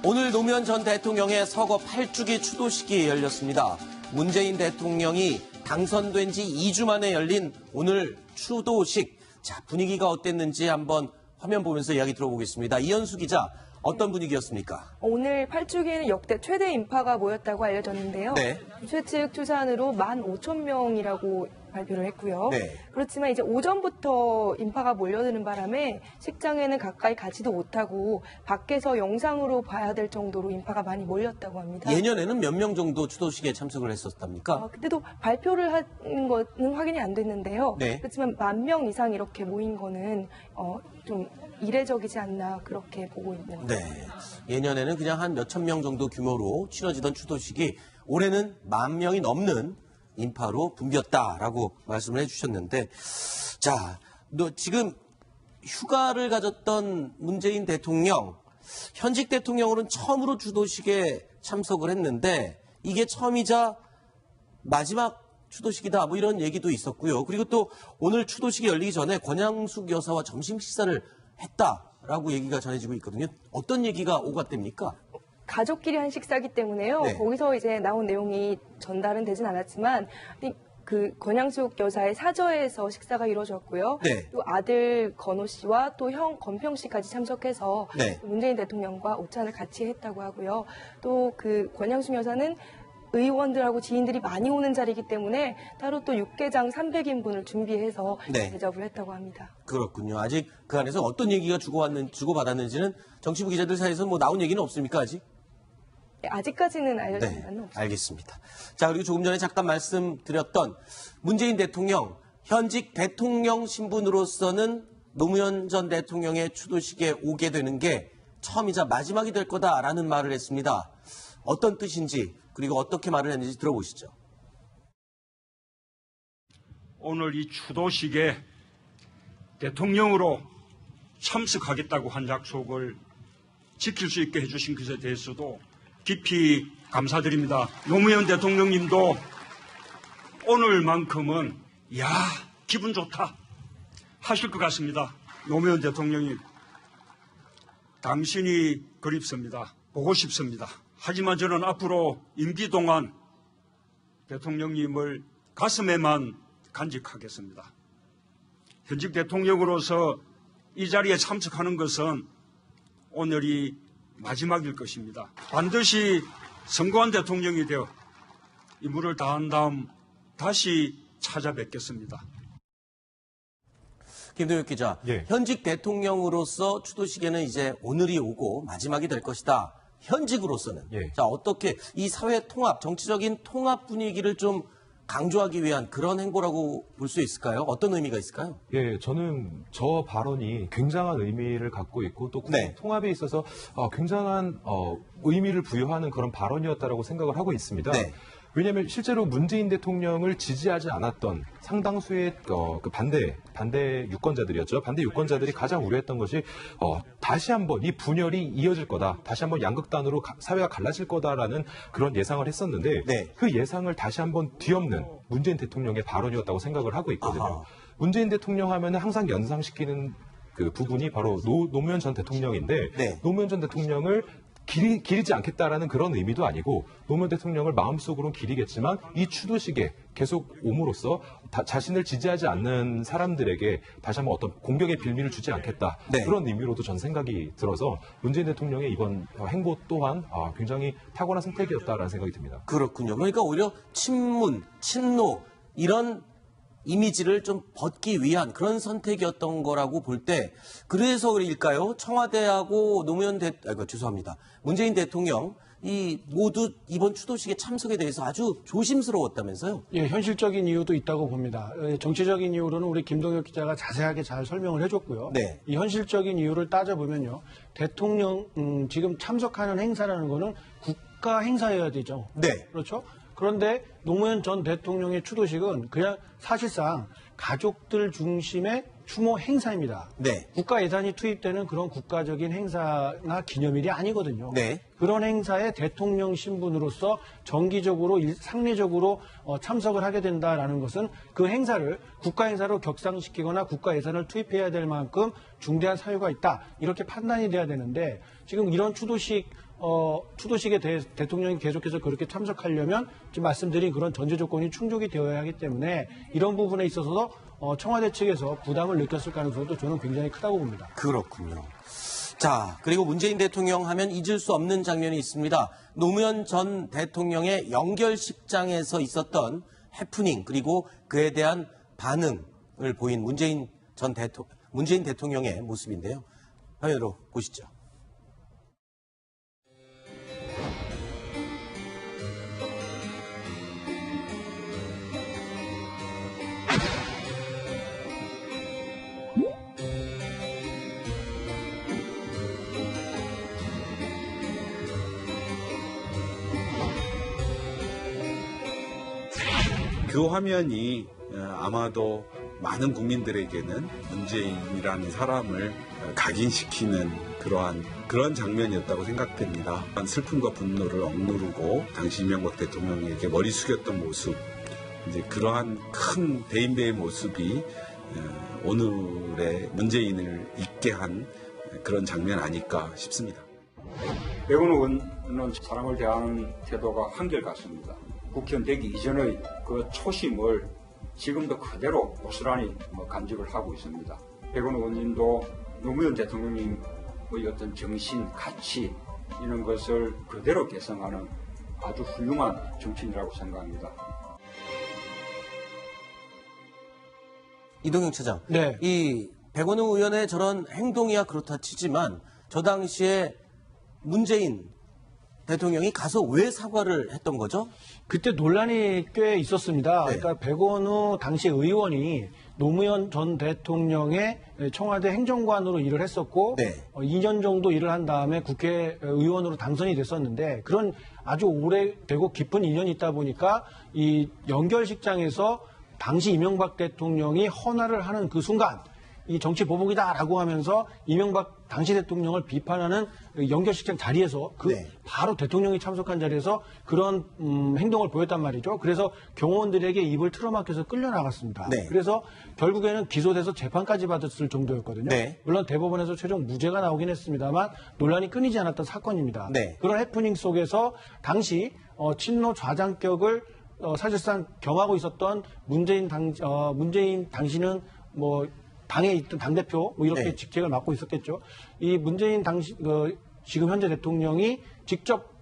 오늘 노무현 전 대통령의 서거 8주기 추도식이 열렸습니다. 문재인 대통령이 당선된 지 2주 만에 열린 오늘 추도식. 자, 분위기가 어땠는지 한번 화면 보면서 이야기 들어보겠습니다. 이현수 기자, 어떤 분위기였습니까? 오늘 8주기에는 역대 최대 인파가 모였다고 알려졌는데요. 네. 최측 추산으로 15,000명이라고 발표를 했고요. 네. 그렇지만 이제 오전부터 인파가 몰려드는 바람에 식장에는 가까이 가지도 못하고 밖에서 영상으로 봐야 될 정도로 인파가 많이 몰렸다고 합니다. 예년에는 몇 명 정도 추도식에 참석을 했었답니까? 그때도 발표를 하는 거는 확인이 안 됐는데요. 네. 그렇지만 10,000명 이상 이렇게 모인 거는 좀 이례적이지 않나 그렇게 보고 있는 거예요. 네. 예년에는 그냥 한 몇천 명 정도 규모로 치러지던 추도식이 올해는 10,000명이 넘는 인파로 붐볐다라고 말씀을 해주셨는데, 자, 지금 휴가를 가졌던 문재인 대통령, 현직 대통령으로는 처음으로 추도식에 참석을 했는데 이게 처음이자 마지막 추도식이다, 뭐 이런 얘기도 있었고요. 그리고 또 오늘 추도식이 열리기 전에 권양숙 여사와 점심 식사를 했다라고 얘기가 전해지고 있거든요. 어떤 얘기가 오갔답니까? 가족끼리 한 식사기 때문에요. 네. 거기서 이제 나온 내용이 전달은 되진 않았지만 그 권양숙 여사의 사저에서 식사가 이루어졌고요. 네. 또 아들 건호 씨와 또 형 건평 씨까지 참석해서 네. 문재인 대통령과 오찬을 같이 했다고 하고요. 또 그 권양숙 여사는 의원들하고 지인들이 많이 오는 자리이기 때문에 따로 또 육개장 300인분을 준비해서 네. 대접을 했다고 합니다. 그렇군요. 아직 그 안에서 어떤 얘기가 주고받았는지는 정치부 기자들 사이에서 뭐 나온 얘기는 없습니까, 아직? 네, 아직까지는 알려진 바는 네, 없습니다. 알겠습니다. 자, 그리고 조금 전에 잠깐 말씀드렸던 문재인 대통령, 현직 대통령 신분으로서는 노무현 전 대통령의 추도식에 오게 되는 게 처음이자 마지막이 될 거다라는 말을 했습니다. 어떤 뜻인지, 그리고 어떻게 말을 했는지 들어보시죠. 오늘 이 추도식에 대통령으로 참석하겠다고 한 약속을 지킬 수 있게 해주신 것에 대해서도 깊이 감사드립니다. 노무현 대통령님도 오늘만큼은 야, 기분 좋다 하실 것 같습니다. 노무현 대통령님, 당신이 그립습니다. 보고 싶습니다. 하지만 저는 앞으로 임기 동안 대통령님을 가슴에만 간직하겠습니다. 현직 대통령으로서 이 자리에 참석하는 것은 오늘이 마지막일 것입니다. 반드시 선거한 대통령이 되어 임무를 다한 다음 다시 찾아뵙겠습니다. 김동혁 기자, 예. 현직 대통령으로서 추도식에는 이제 오늘이 오고 마지막이 될 것이다. 현직으로서는. 예. 자, 어떻게 이 사회 통합, 정치적인 통합 분위기를 좀 강조하기 위한 그런 행보라고 볼 수 있을까요? 어떤 의미가 있을까요? 예, 저는 저 발언이 굉장한 의미를 갖고 있고 또 네. 통합에 있어서 굉장한 의미를 부여하는 그런 발언이었다라고 생각을 하고 있습니다. 네. 왜냐하면 실제로 문재인 대통령을 지지하지 않았던 상당수의 그 반대 유권자들이었죠. 반대 유권자들이 가장 우려했던 것이 다시 한번 이 분열이 이어질 거다. 다시 한번 양극단으로 사회가 갈라질 거다라는 그런 예상을 했었는데 네. 그 예상을 다시 한번 뒤엎는 문재인 대통령의 발언이었다고 생각을 하고 있거든요. 아하. 문재인 대통령 하면은 항상 연상시키는 그 부분이 바로 노무현 전 대통령인데 네. 노무현 전 대통령을 기리지 않겠다라는 그런 의미도 아니고 노무현 대통령을 마음속으로는 기리겠지만 이 추도식에 계속 옴으로써 자신을 지지하지 않는 사람들에게 다시 한번 어떤 공격의 빌미를 주지 않겠다. 네. 그런 의미로도 전 생각이 들어서 문재인 대통령의 이번 행보 또한 굉장히 탁월한 선택이었다라는 생각이 듭니다. 그렇군요. 그러니까 오히려 친문, 친노 이런 이미지를 좀 벗기 위한 그런 선택이었던 거라고 볼 때, 그래서일까요? 청와대하고 죄송합니다. 문재인 대통령 이 모두 이번 추도식의 참석에 대해서 아주 조심스러웠다면서요? 예, 현실적인 이유도 있다고 봅니다. 정치적인 이유로는 우리 김동혁 기자가 자세하게 잘 설명을 해줬고요. 네. 이 현실적인 이유를 따져보면요. 대통령 지금 참석하는 행사라는 거는 국가 행사여야 되죠. 네. 그렇죠? 그런데 노무현 전 대통령의 추도식은 그냥 사실상 가족들 중심의 추모 행사입니다. 네. 국가 예산이 투입되는 그런 국가적인 행사나 기념일이 아니거든요. 네. 그런 행사에 대통령 신분으로서 정기적으로 상례적으로 참석을 하게 된다라는 것은 그 행사를 국가 행사로 격상시키거나 국가 예산을 투입해야 될 만큼 중대한 사유가 있다. 이렇게 판단이 돼야 되는데 지금 이런 추도식 추도식에 대통령이 계속해서 그렇게 참석하려면 지금 말씀드린 그런 전제 조건이 충족이 되어야 하기 때문에 이런 부분에 있어서 청와대 측에서 부담을 느꼈을 가능성도 저는 굉장히 크다고 봅니다. 그렇군요. 자, 그리고 문재인 대통령 하면 잊을 수 없는 장면이 있습니다. 노무현 전 대통령의 연결식장에서 있었던 해프닝, 그리고 그에 대한 반응을 보인 문재인 대통령의 모습인데요. 화면으로 보시죠. 그 화면이 아마도 많은 국민들에게는 문재인이라는 사람을 각인시키는 그런 장면이었다고 생각됩니다. 슬픔과 분노를 억누르고 당시 이명박 대통령에게 머리 숙였던 모습, 이제 그러한 큰 대인배의 모습이 오늘의 문재인을 잊게 한 그런 장면 아닐까 싶습니다. 백원우 의원은 사람을 대하는 태도가 한결같습니다. 국회의원 되기 이전의 그 초심을 지금도 그대로 고스란히 간직을 하고 있습니다. 백원우 의원님도 노무현 대통령님의 어떤 정신, 가치 이런 것을 그대로 계승하는 아주 훌륭한 정치인이라고 생각합니다. 이동영 차장. 네. 이 백원우 의원의 저런 행동이야 그렇다 치지만 저 당시에 문재인 대통령이 가서 왜 사과를 했던 거죠? 그때 논란이 꽤 있었습니다. 네. 그러니까 백원우 당시 의원이 노무현 전 대통령의 청와대 행정관으로 일을 했었고 네. 2년 정도 일을 한 다음에 국회의원으로 당선이 됐었는데 그런 아주 오래되고 깊은 인연이 있다 보니까 이 연결식장에서 당시 이명박 대통령이 헌화를 하는 그 순간 이 정치 보복이다라고 하면서 이명박 당시 대통령을 비판하는 연결식장 자리에서 네. 바로 대통령이 참석한 자리에서 그런 행동을 보였단 말이죠. 그래서 경호원들에게 입을 틀어막혀서 끌려나갔습니다. 네. 그래서 결국에는 기소돼서 재판까지 받았을 정도였거든요. 네. 물론 대법원에서 최종 무죄가 나오긴 했습니다만 논란이 끊이지 않았던 사건입니다. 네. 그런 해프닝 속에서 당시 친노 좌장격을 사실상 겸하고 있었던 문재인 당시는 뭐 당에 있던 당대표 뭐 이렇게 네. 직책을 맡고 있었겠죠. 이 문재인 지금 현재 대통령이 직접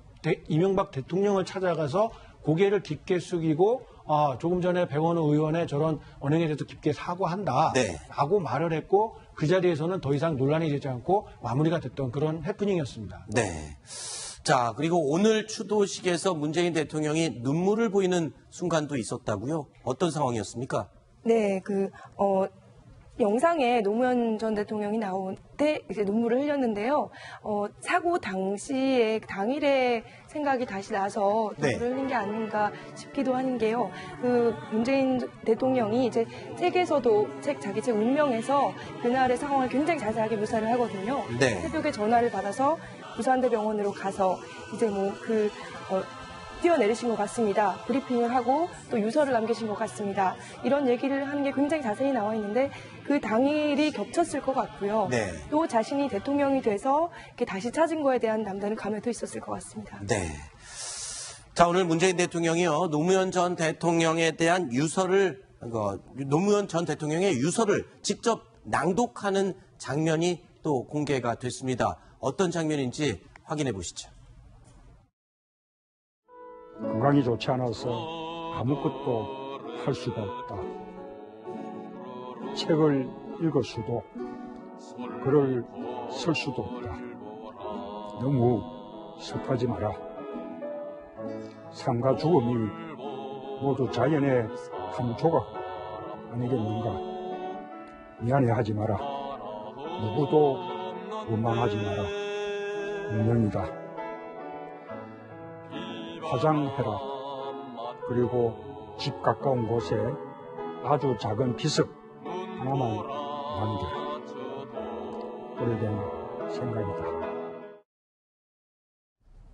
이명박 대통령을 찾아가서 고개를 깊게 숙이고 조금 전에 백원우 의원의 저런 언행에 대해서 깊게 사과한다라고 말을 했고 그 자리에서는 더 이상 논란이 되지 않고 마무리가 됐던 그런 해프닝이었습니다. 네. 자, 그리고 오늘 추도식에서 문재인 대통령이 눈물을 보이는 순간도 있었다고요? 어떤 상황이었습니까? 네, 영상에 노무현 전 대통령이 나온 때 이제 눈물을 흘렸는데요. 사고 당일에 생각이 다시 나서 네. 눈물을 흘린 게 아닌가 싶기도 하는 게요. 문재인 대통령이 이제 책에서도 자기 책 운명에서 그날의 상황을 굉장히 자세하게 묘사를 하거든요. 네. 새벽에 전화를 받아서 부산대병원으로 가서 이제 뛰어내리신 것 같습니다. 브리핑을 하고 또 유서를 남기신 것 같습니다. 이런 얘기를 하는 게 굉장히 자세히 나와 있는데 그 당일이 겹쳤을 것 같고요. 네. 또 자신이 대통령이 돼서 이렇게 다시 찾은 거에 대한 남다른 감회도 있었을 것 같습니다. 네. 자, 오늘 문재인 대통령이요, 노무현 전 대통령에 대한 노무현 전 대통령의 유서를 직접 낭독하는 장면이 또 공개가 됐습니다. 어떤 장면인지 확인해 보시죠. 건강이 좋지 않아서 아무것도 할 수가 없다. 책을 읽을 수도, 글을 쓸 수도 없다. 너무 슬퍼하지 마라. 삶과 죽음이 모두 자연의 한 조각 아니겠는가. 미안해하지 마라. 누구도 원망하지 마라. 운명이다. 화장해라. 그리고 집 가까운 곳에 아주 작은 비석 하나만 남겨라. 오래된 생각이다.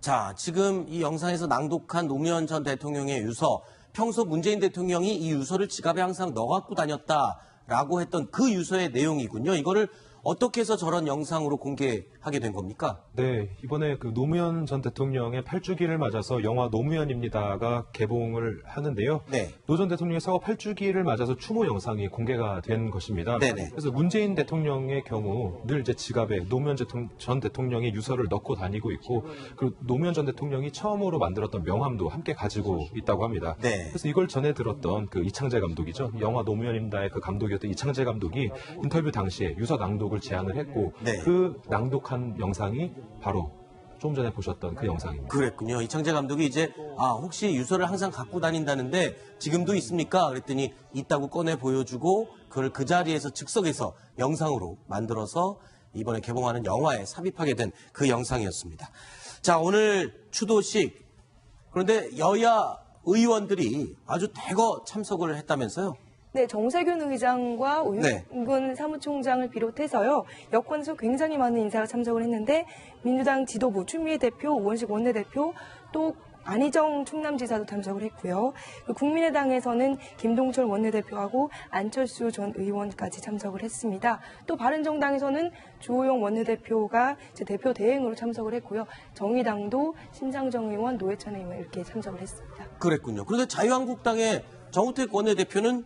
자, 지금 이 영상에서 낭독한 노무현 전 대통령의 유서, 평소 문재인 대통령이 이 유서를 지갑에 항상 넣어갖고 다녔다라고 했던 그 유서의 내용이군요. 이거를 어떻게 해서 저런 영상으로 공개하게 된 겁니까? 네, 이번에 그 노무현 전 대통령의 8주기를 맞아서 영화 노무현입니다가 개봉을 하는데요. 네. 노 전 대통령의 사고 8주기를 맞아서 추모 영상이 공개가 된 것입니다. 네네. 그래서 문재인 대통령의 경우 늘 이제 지갑에 노무현 전 대통령의 유서를 넣고 다니고 있고, 그리고 노무현 전 대통령이 처음으로 만들었던 명함도 함께 가지고 있다고 합니다. 네. 그래서 이걸 전해 들었던 그 이창재 감독이죠. 영화 노무현입니다의 그 감독이었던 이창재 감독이 인터뷰 당시에 유서 낭독을 제안을 했고, 네. 그 낭독한 영상이 바로 좀 전에 보셨던 그 영상입니다. 그랬군요. 이창재 감독이 이제 혹시 유서를 항상 갖고 다닌다는데 지금도 있습니까? 그랬더니 있다고 꺼내 보여주고 그걸 그 자리에서 즉석에서 영상으로 만들어서 이번에 개봉하는 영화에 삽입하게 된 그 영상이었습니다. 자, 오늘 추도식, 그런데 여야 의원들이 아주 대거 참석을 했다면서요? 네, 정세균 의장과 네. 우윤근 사무총장을 비롯해서요, 여권에서 굉장히 많은 인사가 참석을 했는데, 민주당 지도부, 추미애 대표, 오원식 원내대표, 또 안희정 충남지사도 참석을 했고요. 국민의당에서는 김동철 원내대표하고 안철수 전 의원까지 참석을 했습니다. 또 바른정당에서는 주호영 원내대표가 이제 대표 대행으로 참석을 했고요. 정의당도 심상정 의원, 노회찬 의원 이렇게 참석을 했습니다. 그랬군요. 그런데 자유한국당의 정우택 원내대표는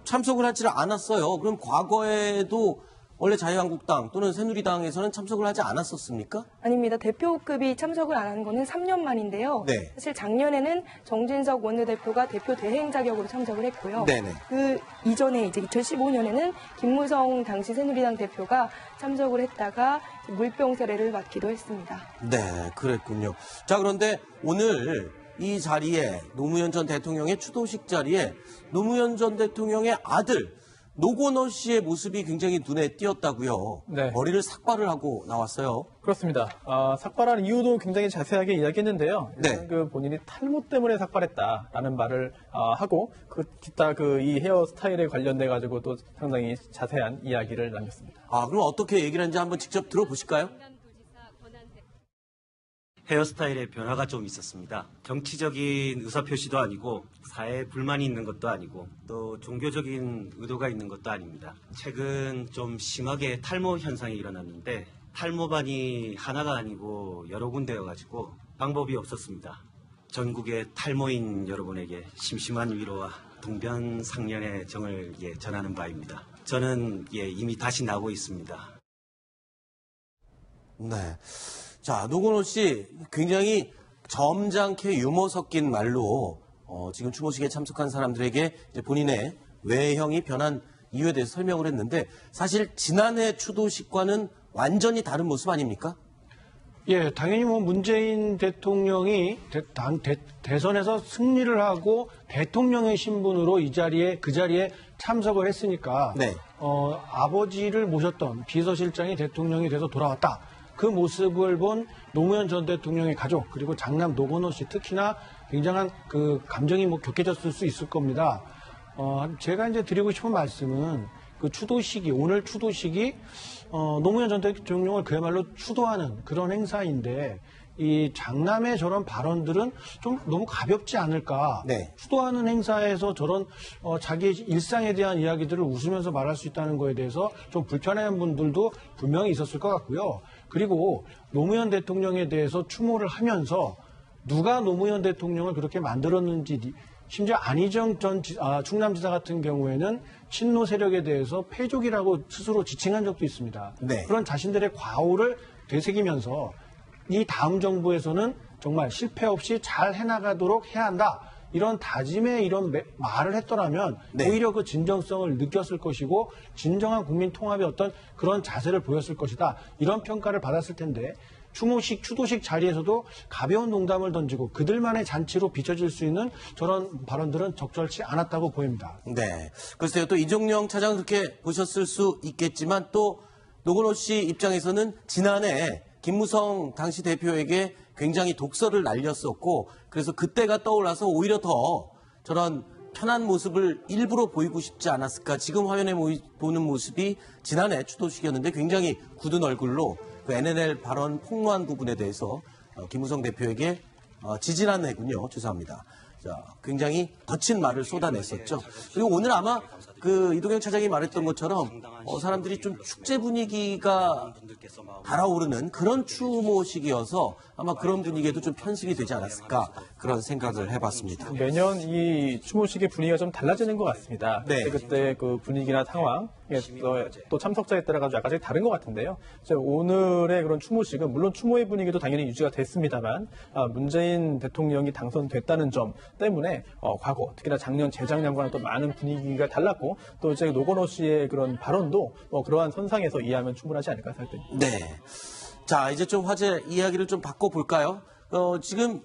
참석을 하지 않았어요. 그럼 과거에도 원래 자유한국당 또는 새누리당에서는 참석을 하지 않았었습니까? 아닙니다. 대표급이 참석을 안 한 거는 3년 만인데요. 네. 사실 작년에는 정진석 원내대표가 대표 대행 자격으로 참석을 했고요. 네네. 그 이전에 이제 2015년에는 김무성 당시 새누리당 대표가 참석을 했다가 물병 세례를 맡기도 했습니다. 네, 그랬군요. 자, 그런데 오늘 이 자리에 노무현 전 대통령의 추도식 자리에 노무현 전 대통령의 아들 노건호 씨의 모습이 굉장히 눈에 띄었다고요. 네. 머리를 삭발을 하고 나왔어요. 그렇습니다. 삭발한 이유도 굉장히 자세하게 이야기했는데요. 네. 일단 그 본인이 탈모 때문에 삭발했다라는 말을 하고 기타 이 헤어 스타일에 관련돼 가지고 또 상당히 자세한 이야기를 남겼습니다. 그럼 어떻게 얘기를 하는지 한번 직접 들어보실까요? 헤어스타일의 변화가 좀 있었습니다. 정치적인 의사표시도 아니고 사회에 불만이 있는 것도 아니고 또 종교적인 의도가 있는 것도 아닙니다. 최근 좀 심하게 탈모 현상이 일어났는데 탈모반이 하나가 아니고 여러 군데여가지고 방법이 없었습니다. 전국의 탈모인 여러분에게 심심한 위로와 동변상련의 정을 전하는 바입니다. 저는 이미 다시 나고 있습니다. 네. 자, 노건호 씨 굉장히 점잖게 유머 섞인 말로 지금 추모식에 참석한 사람들에게 이제 본인의 외형이 변한 이유에 대해서 설명을 했는데 사실 지난해 추도식과는 완전히 다른 모습 아닙니까? 예, 당연히 문재인 대통령이 대선에서 승리를 하고 대통령의 신분으로 그 자리에 참석을 했으니까 네. 아버지를 모셨던 비서실장이 대통령이 돼서 돌아왔다. 그 모습을 본 노무현 전 대통령의 가족 그리고 장남 노건호 씨 특히나 굉장한 그 감정이 격해졌을 수 있을 겁니다. 제가 이제 드리고 싶은 말씀은 그 오늘 추도식이 노무현 전 대통령을 그야말로 추도하는 그런 행사인데 이 장남의 저런 발언들은 좀 너무 가볍지 않을까. 네. 추도하는 행사에서 저런 자기 일상에 대한 이야기들을 웃으면서 말할 수 있다는 거에 대해서 좀 불편해하는 분들도 분명히 있었을 것 같고요. 그리고 노무현 대통령에 대해서 추모를 하면서 누가 노무현 대통령을 그렇게 만들었는지 심지어 안희정 전 충남지사 같은 경우에는 친노 세력에 대해서 패족이라고 스스로 지칭한 적도 있습니다. 네. 그런 자신들의 과오를 되새기면서 이 다음 정부에서는 정말 실패 없이 잘 해나가도록 해야 한다. 이런 다짐의 이런 말을 했더라면 네. 오히려 그 진정성을 느꼈을 것이고 진정한 국민 통합의 어떤 그런 자세를 보였을 것이다. 이런 평가를 받았을 텐데 추도식 자리에서도 가벼운 농담을 던지고 그들만의 잔치로 비춰질 수 있는 저런 발언들은 적절치 않았다고 보입니다. 네. 글쎄요, 또 이종영 차장 그렇게 보셨을 수 있겠지만 또 노건호 씨 입장에서는 지난해 김무성 당시 대표에게 굉장히 독설을 날렸었고 그래서 그때가 떠올라서 오히려 더 저런 편한 모습을 일부러 보이고 싶지 않았을까. 지금 화면에 보는 모습이 지난해 추도식이었는데 굉장히 굳은 얼굴로 그 NNL 발언 폭로한 부분에 대해서 김무성 대표에게 지지난 해군요. 죄송합니다. 자, 굉장히 거친 말을 쏟아냈었죠. 그리고 오늘 아마 그 이동영 차장이 말했던 것처럼 사람들이 좀 축제 분위기가 달아오르는 그런 추모식이어서 아마 그런 분위기에도 좀 편승이 되지 않았을까 그런 생각을 해봤습니다. 매년 이 추모식의 분위기가 좀 달라지는 것 같습니다. 네. 그때 그 분위기나 상황, 또 참석자에 따라 가지고 약간씩 다른 것 같은데요. 오늘의 그런 추모식은 물론 추모의 분위기도 당연히 유지가 됐습니다만 문재인 대통령이 당선됐다는 점 때문에 과거 특히나 작년, 재작년과는 또 많은 분위기가 달랐고 또 이제 노건호 씨의 그런 발언도 그러한 선상에서 이해하면 충분하지 않을까 생각됩니다. 네. 자, 이제 좀 화제 이야기를 좀 바꿔볼까요? 지금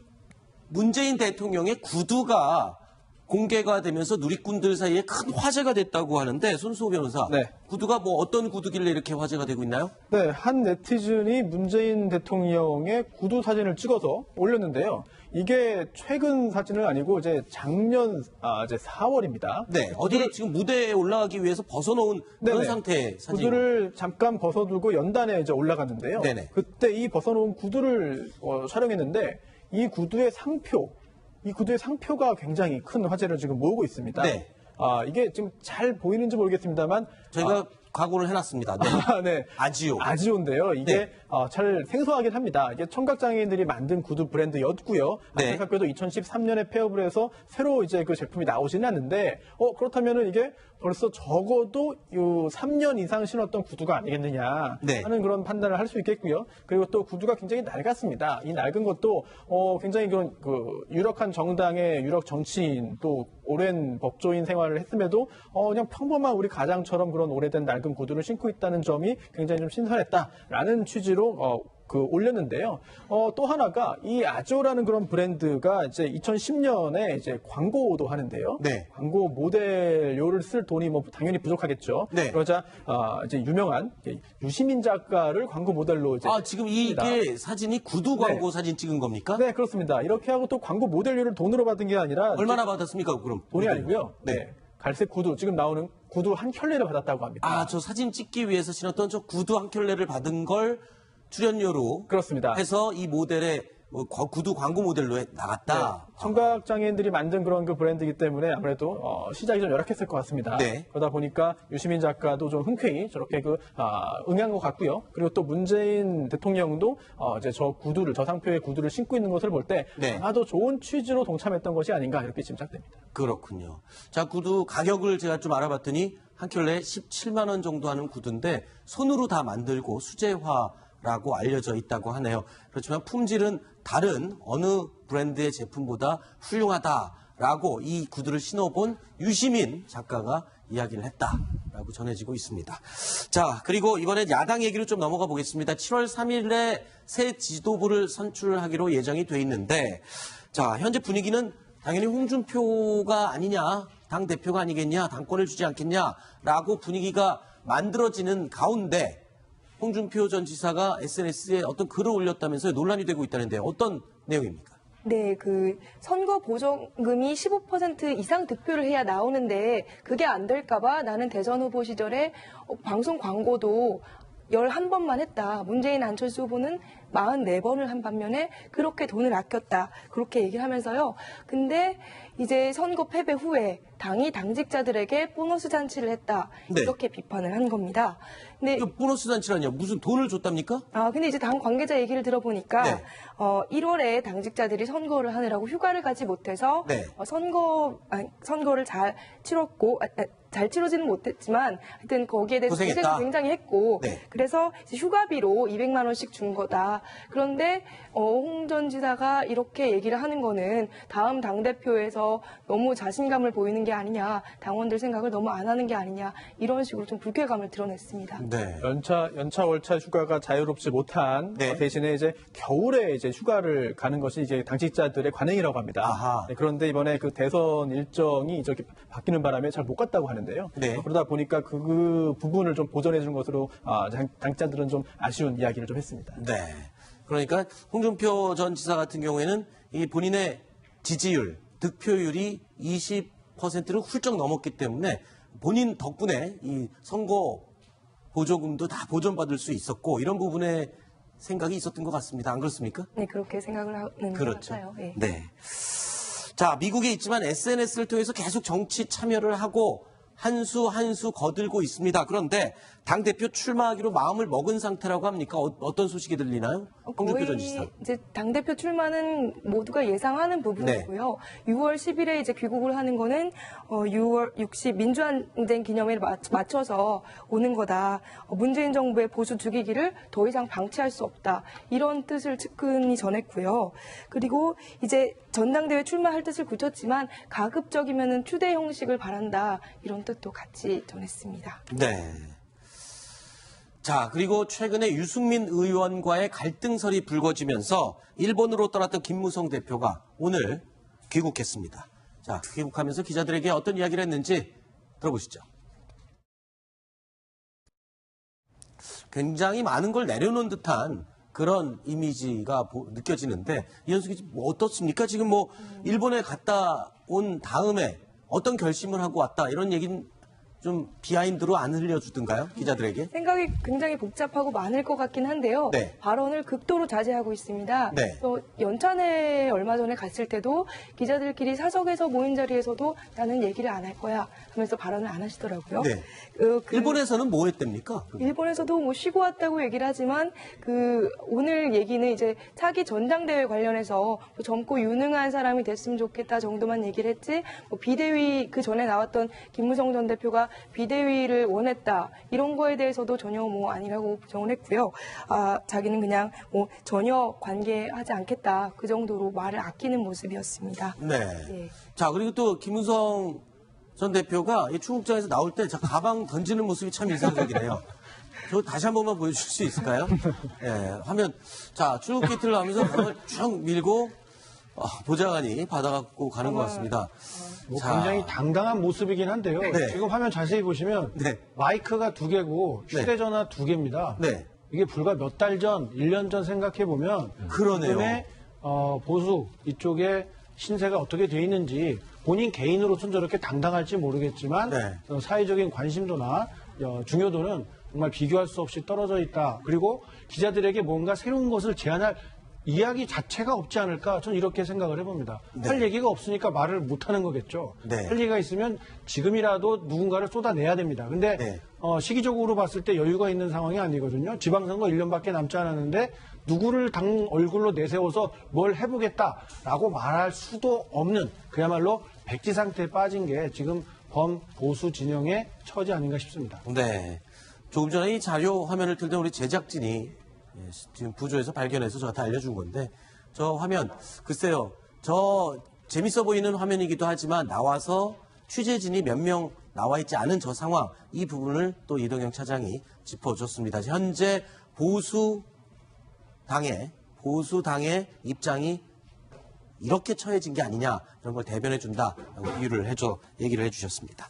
문재인 대통령의 구두가 공개가 되면서 누리꾼들 사이에 큰 화제가 됐다고 하는데 손수호 변호사, 네. 구두가 뭐 어떤 구두길래 이렇게 화제가 되고 있나요? 네, 한 네티즌이 문재인 대통령의 구두 사진을 찍어서 올렸는데요. 이게 최근 사진은 아니고 이제 작년 이제 4월입니다. 네, 어디를 지금 무대에 올라가기 위해서 벗어놓은 그런 네네. 상태의 사진. 구두를 잠깐 벗어두고 연단에 이제 올라갔는데요. 네네. 그때 이 벗어놓은 구두를 촬영했는데 이 구두의 상표가 굉장히 큰 화제를 지금 모으고 있습니다. 네. 이게 지금 잘 보이는지 모르겠습니다만 저희가 각오를 해놨습니다. 네. 네. 아지오. 아지오인데요. 이게 네. 잘 생소하긴 합니다. 이게 청각장애인들이 만든 구두 브랜드였고요. 네. 안타깝게도 2013년에 폐업을 해서 새로 이제 그 제품이 나오지는 않는데, 그렇다면은 이게 벌써 적어도 3년 이상 신었던 구두가 아니겠느냐 네. 하는 그런 판단을 할 수 있겠고요. 그리고 또 구두가 굉장히 낡았습니다. 이 낡은 것도 굉장히 그런 유력한 정당의 유력 정치인 또 오랜 법조인 생활을 했음에도 그냥 평범한 우리 가장처럼 그런 오래된 낡은 구두를 신고 있다는 점이 굉장히 좀 신선했다라는 취지로 올렸는데요. 또 하나가 이 아조라는 그런 브랜드가 이제 2010년에 이제 광고도 하는데요. 네. 광고 모델료를 쓸 돈이 뭐 당연히 부족하겠죠. 네. 그러자 이제 유명한 유시민 작가를 광고 모델로 이제 지금 이게 사진이 구두 광고 사진 찍은 겁니까? 네, 그렇습니다. 이렇게 하고 또 광고 모델료를 돈으로 받은 게 아니라 얼마나 받았습니까, 그럼? 돈이 아니고요. 네. 갈색 구두, 지금 나오는 구두 한 켤레를 받았다고 합니다. 저 사진 찍기 위해서 신었던 저 구두 한 켤레를 받은 걸 출연료로 그렇습니다. 해서 이 모델의 구두 광고 모델로 나갔다. 청각장애인들이 만든 그런 그 브랜드이기 때문에 아무래도 시작이 좀 열악했을 것 같습니다. 네. 그러다 보니까 유시민 작가도 좀 흔쾌히 저렇게 응한 것 같고요. 그리고 또 문재인 대통령도 이제 저 상표의 구두를 신고 있는 것을 볼 때 네. 아마도 좋은 취지로 동참했던 것이 아닌가 이렇게 짐작됩니다. 그렇군요. 자, 구두 가격을 제가 좀 알아봤더니 한 켤레 17만 원 정도 하는 구두인데 손으로 다 만들고 수제화라고 알려져 있다고 하네요. 그렇지만 품질은 다른 어느 브랜드의 제품보다 훌륭하다라고 이 구두를 신어본 유시민 작가가 이야기를 했다라고 전해지고 있습니다. 자, 그리고 이번엔 야당 얘기로 좀 넘어가 보겠습니다. 7월 3일에 새 지도부를 선출하기로 예정이 돼 있는데, 자, 현재 분위기는 당연히 홍준표가 아니냐, 당 대표가 아니겠냐, 당권을 주지 않겠냐라고 분위기가 만들어지는 가운데 홍준표 전 지사가 SNS에 어떤 글을 올렸다면서 논란이 되고 있다는데 어떤 내용입니까? 네, 선거 보조금이 15% 이상 득표를 해야 나오는데 그게 안 될까봐 나는 대선 후보 시절에 방송 광고도 11번만 했다. 문재인 안철수 후보는 44번을 한 반면에 그렇게 돈을 아꼈다. 그렇게 얘기를 하면서요. 근데 이제 선거 패배 후에 당이 당직자들에게 보너스 잔치를 했다. 네. 이렇게 비판을 한 겁니다. 근데 보너스 잔치라니요? 무슨 돈을 줬답니까? 근데 이제 당 관계자 얘기를 들어보니까 네. 1월에 당직자들이 선거를 하느라고 휴가를 가지 못해서 네. 선거를 잘 치렀고 잘 치러지는 못했지만 하여튼 거기에 대해서 고생했다. 고생을 굉장히 했고 네. 그래서 이제 휴가비로 200만 원씩 준 거다. 그런데 홍 전 지사가 이렇게 얘기를 하는 거는 다음 당대표에서 너무 자신감을 보이는 게 아니냐, 당원들 생각을 너무 안 하는 게 아니냐 이런 식으로 좀 불쾌감을 드러냈습니다. 네. 연차 월차 휴가가 자유롭지 못한 네. 대신에 이제 겨울에 이제 휴가를 가는 것이 이제 당직자들의 관행이라고 합니다. 아하. 네, 그런데 이번에 그 대선 일정이 저기 바뀌는 바람에 잘 못 갔다고 하는데요. 네. 그러다 보니까 그 부분을 좀 보전해 준 것으로 당직자들은 좀 아쉬운 이야기를 좀 했습니다. 네. 그러니까 홍준표 전 지사 같은 경우에는 이 본인의 지지율, 득표율이 20%를 훌쩍 넘었기 때문에 본인 덕분에 이 선거 보조금도 다 보전받을 수 있었고 이런 부분에 생각이 있었던 것 같습니다. 안 그렇습니까? 네, 그렇게 생각을 하는 그렇죠. 것 같아요. 네. 네. 자, 미국에 있지만 SNS를 통해서 계속 정치 참여를 하고 한 수 한 수 거들고 있습니다. 그런데 당대표 출마하기로 마음을 먹은 상태라고 합니까? 어떤 소식이 들리나요? 홍준표 전 지사. 이제 당대표 출마는 모두가 예상하는 부분이고요. 6월 10일에 이제 귀국을 하는 거는 6월 60 민주항쟁 기념일에 맞춰서 오는 거다. 문재인 정부의 보수 주기기를 더 이상 방치할 수 없다. 이런 뜻을 측근이 전했고요. 그리고 이제 전당대회 출마할 뜻을 굳혔지만 가급적이면은 추대 형식을 바란다. 이런 뜻도 같이 전했습니다. 네. 자, 그리고 최근에 유승민 의원과의 갈등설이 불거지면서 일본으로 떠났던 김무성 대표가 오늘 귀국했습니다. 자, 귀국하면서 기자들에게 어떤 이야기를 했는지 들어보시죠. 굉장히 많은 걸 내려놓은 듯한 그런 이미지가 느껴지는데 이현숙이 뭐 어떻습니까? 지금 뭐 일본에 갔다 온 다음에 어떤 결심을 하고 왔다 이런 얘기는 좀 비하인드로 안 흘려주던가요? 기자들에게? 생각이 굉장히 복잡하고 많을 것 같긴 한데요. 네. 발언을 극도로 자제하고 있습니다. 네. 또 연찬회 얼마 전에 갔을 때도 기자들끼리 사석에서 모인 자리에서도 나는 얘기를 안 할 거야 하면서 발언을 안 하시더라고요. 네. 일본에서는 뭐 했답니까? 일본에서도 뭐 쉬고 왔다고 얘기를 하지만 오늘 얘기는 이제 차기 전당대회 관련해서 뭐 젊고 유능한 사람이 됐으면 좋겠다 정도만 얘기를 했지 뭐 비대위 그 전에 나왔던 김무성 전 대표가 비대위를 원했다 이런 거에 대해서도 전혀 뭐 아니라고 부정을 했고요. 자기는 그냥 뭐 전혀 관계하지 않겠다 그 정도로 말을 아끼는 모습이었습니다. 네. 예. 자, 그리고 또 김무성 전 대표가 이 출국장에서 나올 때 저 가방 던지는 모습이 참 인상적이네요. 저 다시 한 번만 보여줄 수 있을까요? 예, 화면. 자, 출국 기틀을 하면서 가방을 쭉 밀고 보좌관이 받아갖고 가는 것 같습니다. 뭐 자. 굉장히 당당한 모습이긴 한데요. 네. 지금 화면 자세히 보시면 네. 마이크가 2개고 휴대전화 2개입니다. 네. 이게 불과 몇 달 전, 1년 전 생각해 보면 그러네요. 지금의 보수 이쪽에 신세가 어떻게 돼 있는지 본인 개인으로서는 저렇게 당당할지 모르겠지만 네. 사회적인 관심도나 중요도는 정말 비교할 수 없이 떨어져 있다. 그리고 기자들에게 뭔가 새로운 것을 제안할 이야기 자체가 없지 않을까 저는 이렇게 생각을 해봅니다. 네. 할 얘기가 없으니까 말을 못하는 거겠죠. 네. 할 얘기가 있으면 지금이라도 누군가를 쏟아내야 됩니다. 근데 네. 시기적으로 봤을 때 여유가 있는 상황이 아니거든요. 지방선거 1년밖에 남지 않았는데 누구를 당 얼굴로 내세워서 뭘 해보겠다라고 말할 수도 없는 그야말로 백지 상태에 빠진 게 지금 범보수 진영의 처지 아닌가 싶습니다. 네. 조금 전에 이 자료 화면을 틀던 우리 제작진이 지금 부조에서 발견해서 저한테 알려준 건데 저 화면 글쎄요. 저 재밌어 보이는 화면이기도 하지만 나와서 취재진이 몇 명 나와 있지 않은 저 상황 이 부분을 또 이동영 차장이 짚어줬습니다. 현재 보수당의 입장이 이렇게 처해진 게 아니냐 이런 걸 대변해 준다라고 얘기를 해주셨습니다.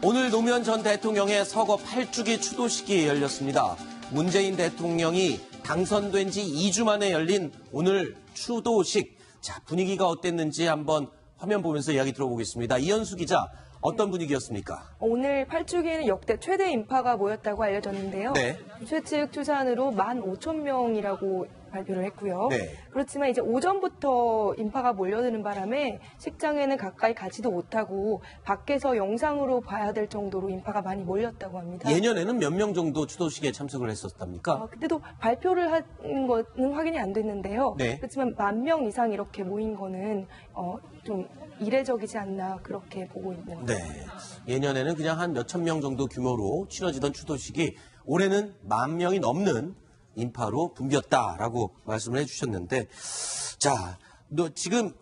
오늘 노무현 전 대통령의 서거 8주기 추도식이 열렸습니다. 문재인 대통령이 당선된 지 2주 만에 열린 오늘 추도식. 자, 분위기가 어땠는지 한번 화면 보면서 이야기 들어보겠습니다. 이현수 기자, 어떤 분위기였습니까? 오늘 8주기에는 역대 최대 인파가 모였다고 알려졌는데요. 네. 최측 추산으로 15,000명이라고 발표를 했고요. 네. 그렇지만 이제 오전부터 인파가 몰려드는 바람에 식장에는 가까이 가지도 못하고 밖에서 영상으로 봐야 될 정도로 인파가 많이 몰렸다고 합니다. 예년에는 몇 명 정도 추도식에 참석을 했었답니까? 그때도 발표를 하는 거는 확인이 안 됐는데요. 네. 그렇지만 10,000명 이상 이렇게 모인 거는 좀 이례적이지 않나 그렇게 보고 있는 거예요. 네. 예년에는 그냥 한 몇천 명 정도 규모로 치러지던 추도식이 올해는 10,000명이 넘는 인파로 붐볐다라고 말씀을 해주셨는데, 자, 지금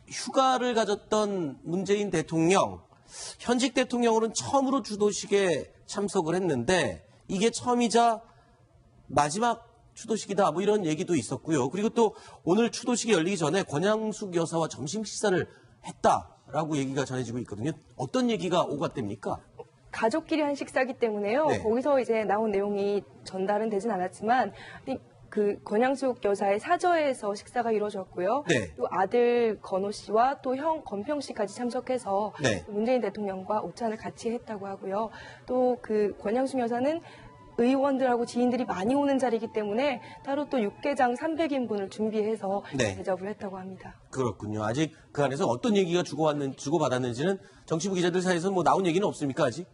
휴가를 가졌던 문재인 대통령, 현직 대통령으로는 처음으로 추도식에 참석을 했는데 이게 처음이자 마지막 추도식이다 뭐 이런 얘기도 있었고요. 그리고 또 오늘 추도식이 열리기 전에 권양숙 여사와 점심 식사를 했다라고 얘기가 전해지고 있거든요. 어떤 얘기가 오갔답니까? 가족끼리 한 식사기 때문에요. 네. 거기서 이제 나온 내용이 전달은 되진 않았지만 그 권양숙 여사의 사저에서 식사가 이루어졌고요. 네. 또 아들 건호 씨와 또 형 건평 씨까지 참석해서 네. 문재인 대통령과 오찬을 같이 했다고 하고요. 또 그 권양숙 여사는 의원들하고 지인들이 많이 오는 자리이기 때문에 따로 또 육개장 300인분을 준비해서 네. 대접을 했다고 합니다. 그렇군요. 아직 그 안에서 어떤 얘기가 주고받았는지는 정치부 기자들 사이에서 뭐 나온 얘기는 없습니까, 아직?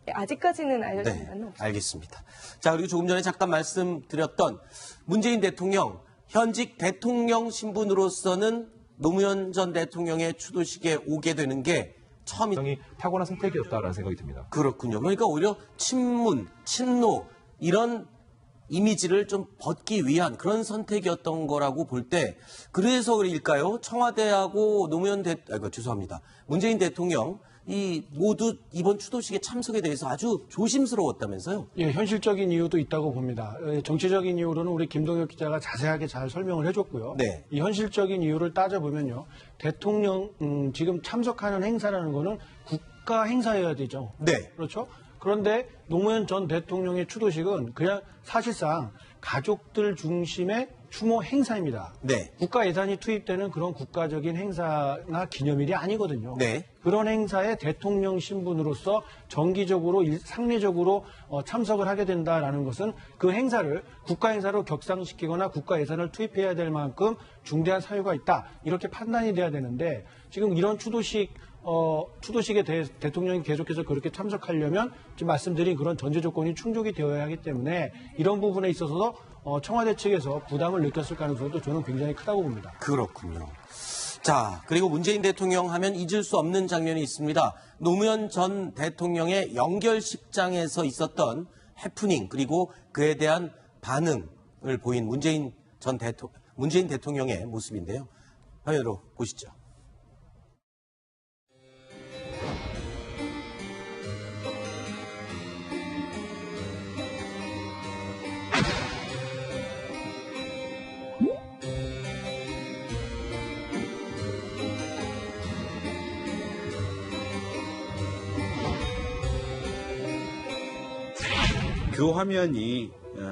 네, 아직까지는 알려진 바는 없습니다. 알겠습니다. 자, 그리고 조금 전에 잠깐 말씀드렸던 문재인 대통령, 현직 대통령 신분으로서는 노무현 전 대통령의 추도식에 오게 되는 게 처음이 굉장히 타고난 선택이었다라는 생각이 듭니다. 그렇군요. 그러니까 오히려 친문, 친노 이런 이미지를 좀 벗기 위한 그런 선택이었던 거라고 볼 때 그래서일까요? 청와대하고 죄송합니다. 문재인 대통령 이 모두 이번 추도식에 참석에 대해서 아주 조심스러웠다면서요? 예, 현실적인 이유도 있다고 봅니다. 정치적인 이유로는 우리 김동혁 기자가 자세하게 잘 설명을 해줬고요. 네. 이 현실적인 이유를 따져보면요. 대통령 지금 참석하는 행사라는 거는 국가 행사여야 되죠. 네. 그렇죠? 그런데 노무현 전 대통령의 추도식은 그냥 사실상 가족들 중심의 추모 행사입니다. 네. 국가 예산이 투입되는 그런 국가적인 행사나 기념일이 아니거든요. 네. 그런 행사에 대통령 신분으로서 정기적으로 상례적으로 참석을 하게 된다라는 것은 그 행사를 국가 행사로 격상시키거나 국가 예산을 투입해야 될 만큼 중대한 사유가 있다. 이렇게 판단이 돼야 되는데 지금 이런 추도식에 대통령이 계속해서 그렇게 참석하려면 지금 말씀드린 그런 전제 조건이 충족이 되어야 하기 때문에 이런 부분에 있어서 청와대 측에서 부담을 느꼈을 가능성도 저는 굉장히 크다고 봅니다. 그렇군요. 자, 그리고 문재인 대통령 하면 잊을 수 없는 장면이 있습니다. 노무현 전 대통령의 연결식장에서 있었던 해프닝 그리고 그에 대한 반응을 보인 문재인 대통령의 모습인데요. 화면으로 보시죠. 그 화면이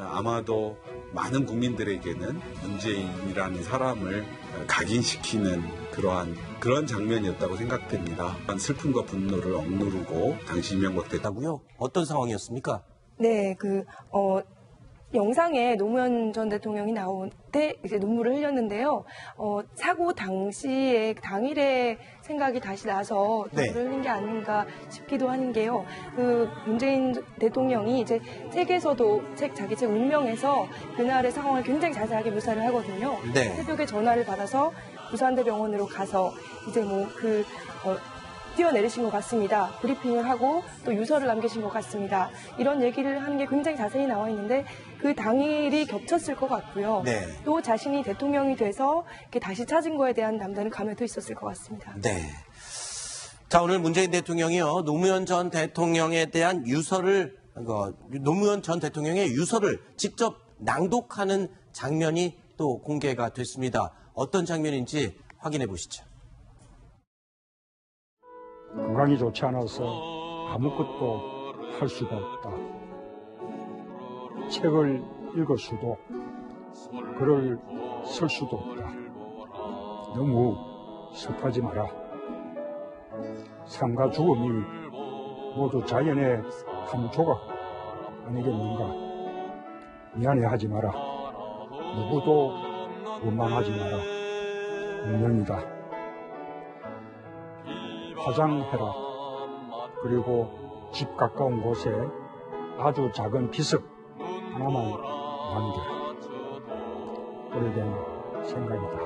아마도 많은 국민들에게는 문재인이라는 사람을 각인시키는 그런 장면이었다고 생각됩니다. 슬픔과 분노를 억누르고 당시 이명박 됐다고요? 어떤 상황이었습니까? 네, 영상에 노무현 전 대통령이 나올 때 이제 눈물을 흘렸는데요. 사고 당일에 생각이 다시 나서 네. 눈물을 흘린 게 아닌가 싶기도 하는 게요. 문재인 대통령이 이제 자기 책 운명에서 그날의 상황을 굉장히 자세하게 묘사를 하거든요. 네. 새벽에 전화를 받아서 부산대병원으로 가서 이제 뛰어내리신 것 같습니다. 브리핑을 하고 또 유서를 남기신 것 같습니다. 이런 얘기를 하는 게 굉장히 자세히 나와 있는데 그 당일이 겹쳤을 것 같고요. 네. 또 자신이 대통령이 돼서 이렇게 다시 찾은 거에 대한 남다른 감회도 있었을 것 같습니다. 네. 자, 오늘 문재인 대통령이요. 노무현 전 대통령에 대한 노무현 전 대통령의 유서를 직접 낭독하는 장면이 또 공개가 됐습니다. 어떤 장면인지 확인해 보시죠. 건강이 좋지 않아서 아무것도 할 수가 없다. 책을 읽을 수도, 글을 쓸 수도 없다. 너무 슬퍼하지 마라. 삶과 죽음이 모두 자연의 한 조각 아니겠는가. 미안해하지 마라. 누구도 원망하지 마라. 운명이다. 화장해라. 그리고 집 가까운 곳에 아주 작은 비석 하나만 남겨라. 오래된 생각이다.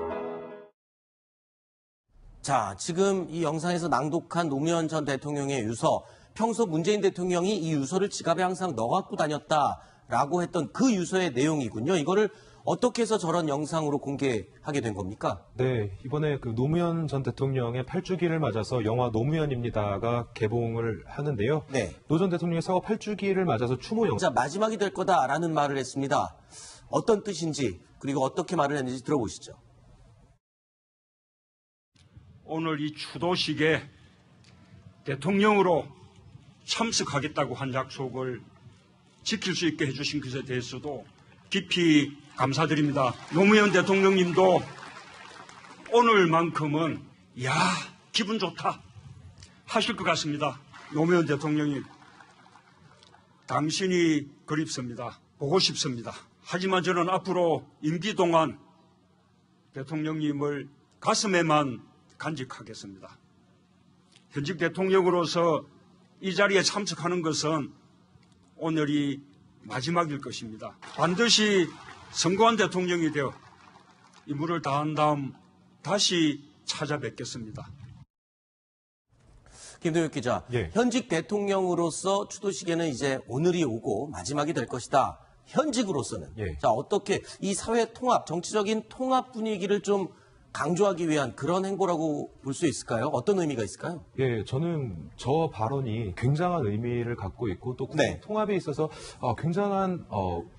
자, 지금 이 영상에서 낭독한 노무현 전 대통령의 유서, 평소 문재인 대통령이 이 유서를 지갑에 항상 넣어갖고 다녔다라고 했던 그 유서의 내용이군요. 이거를 어떻게 해서 저런 영상으로 공개하게 된 겁니까? 네, 이번에 그 노무현 전 대통령의 8주기를 맞아서 영화 노무현입니다가 개봉을 하는데요. 네. 노 전 대통령의 사고 8주기를 맞아서 추모 영상. 진짜 마지막이 될 거다라는 말을 했습니다. 어떤 뜻인지 그리고 어떻게 말을 했는지 들어보시죠. 오늘 이 추도식에 대통령으로 참석하겠다고 한 약속을 지킬 수 있게 해주신 것에 대해서도 깊이 감사드립니다. 노무현 대통령님도 오늘만큼은 기분 좋다 하실 것 같습니다. 노무현 대통령이 당신이 그립습니다. 보고 싶습니다. 하지만 저는 앞으로 임기 동안 대통령님을 가슴에만 간직하겠습니다. 현직 대통령으로서 이 자리에 참석하는 것은 오늘이 마지막일 것입니다. 반드시 선거한 대통령이 되어 임무를 다한 다음 다시 찾아뵙겠습니다. 김동혁 기자, 예. 현직 대통령으로서 추도식에는 이제 오늘이 오고 마지막이 될 것이다. 현직으로서는. 예. 자, 어떻게 이 사회 통합, 정치적인 통합 분위기를 좀 강조하기 위한 그런 행보라고 볼 수 있을까요? 어떤 의미가 있을까요? 예, 저는 저 발언이 굉장한 의미를 갖고 있고 또 네. 통합에 있어서 굉장한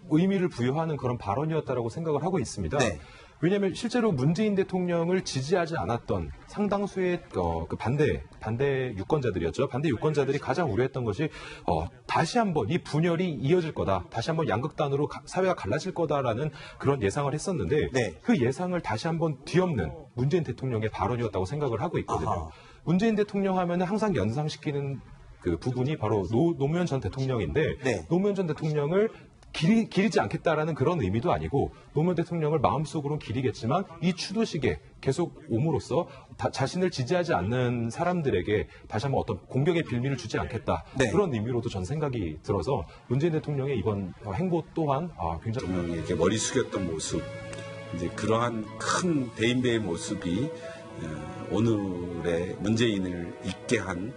의미를 부여하는 그런 발언이었다라고 생각을 하고 있습니다. 네. 왜냐하면 실제로 문재인 대통령을 지지하지 않았던 상당수의 그 반대 유권자들이었죠. 반대 유권자들이 가장 우려했던 것이 다시 한번 이 분열이 이어질 거다. 다시 한번 양극단으로 사회가 갈라질 거다라는 그런 예상을 했었는데 네. 그 예상을 다시 한번 뒤엎는 문재인 대통령의 발언이었다고 생각을 하고 있거든요. 아하. 문재인 대통령 하면 항상 연상시키는 그 부분이 바로 노무현 전 대통령인데 네. 노무현 전 대통령을 기리지 않겠다라는 그런 의미도 아니고 노무현 대통령을 마음속으로는 기리겠지만 이 추도식에 계속 옴으로써 자신을 지지하지 않는 사람들에게 다시 한번 어떤 공격의 빌미를 주지 않겠다. 네. 그런 의미로도 전 생각이 들어서 문재인 대통령의 이번 행보 또한 굉장히 대통령에게 머리 숙였던 모습, 이제 그러한 큰 대인배의 모습이 오늘의 문재인을 잊게 한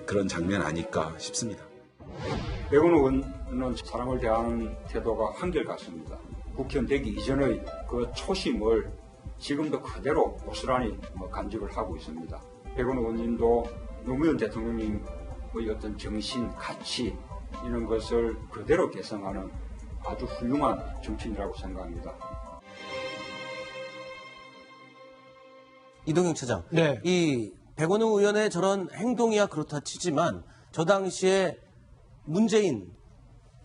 그런 장면 아닐까 싶습니다. 백원호 의원은 사람을 대하는 태도가 한결같습니다. 국회의원 되기 이전의 그 초심을 지금도 그대로 고스란히 간직을 하고 있습니다. 백원호 의원님도 노무현 대통령님의 어떤 정신, 가치 이런 것을 그대로 계승하는 아주 훌륭한 정치인이라고 생각합니다. 이동영 차장. 네. 이 백원웅 의원의 저런 행동이야 그렇다 치지만 저 당시에 문재인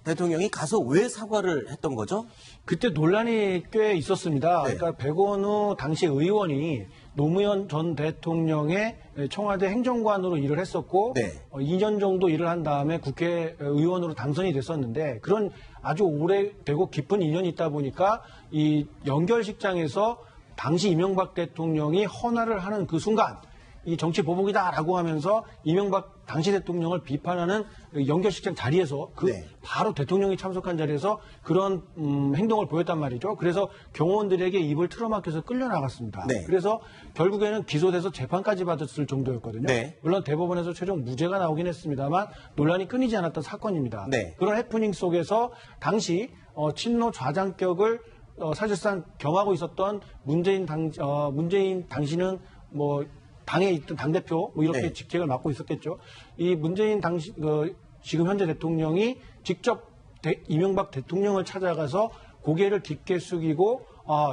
대통령이 가서 왜 사과를 했던 거죠? 그때 논란이 꽤 있었습니다. 네. 그러니까 백원우 당시 의원이 노무현 전 대통령의 청와대 행정관으로 일을 했었고 네. 2년 정도 일을 한 다음에 국회의원으로 당선이 됐었는데 그런 아주 오래되고 깊은 인연이 있다 보니까 이 연결식장에서 당시 이명박 대통령이 헌화를 하는 그 순간 이 정치 보복이다라고 하면서 이명박 당시 대통령을 비판하는 연결식장 자리에서 네. 바로 대통령이 참석한 자리에서 그런 행동을 보였단 말이죠. 그래서 경호원들에게 입을 틀어막혀서 끌려나갔습니다. 네. 그래서 결국에는 기소돼서 재판까지 받았을 정도였거든요. 네. 물론 대법원에서 최종 무죄가 나오긴 했습니다만 논란이 끊이지 않았던 사건입니다. 네. 그런 해프닝 속에서 당시 친노 좌장격을 사실상 경하고 있었던 문재인 당시는 뭐 당에 있던 당대표 뭐 이렇게 네. 직책을 맡고 있었겠죠. 이 문재인 당시 지금 현재 대통령이 직접 이명박 대통령을 찾아가서 고개를 깊게 숙이고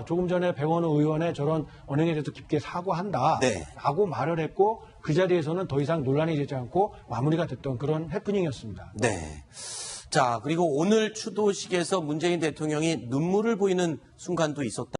조금 전에 백원호 의원의 저런 언행에 대해서 깊게 사과한다 네. 라고 말을 했고 그 자리에서는 더 이상 논란이 되지 않고 마무리가 됐던 그런 해프닝이었습니다. 네. 자, 그리고 오늘 추도식에서 문재인 대통령이 눈물을 보이는 순간도 있었다.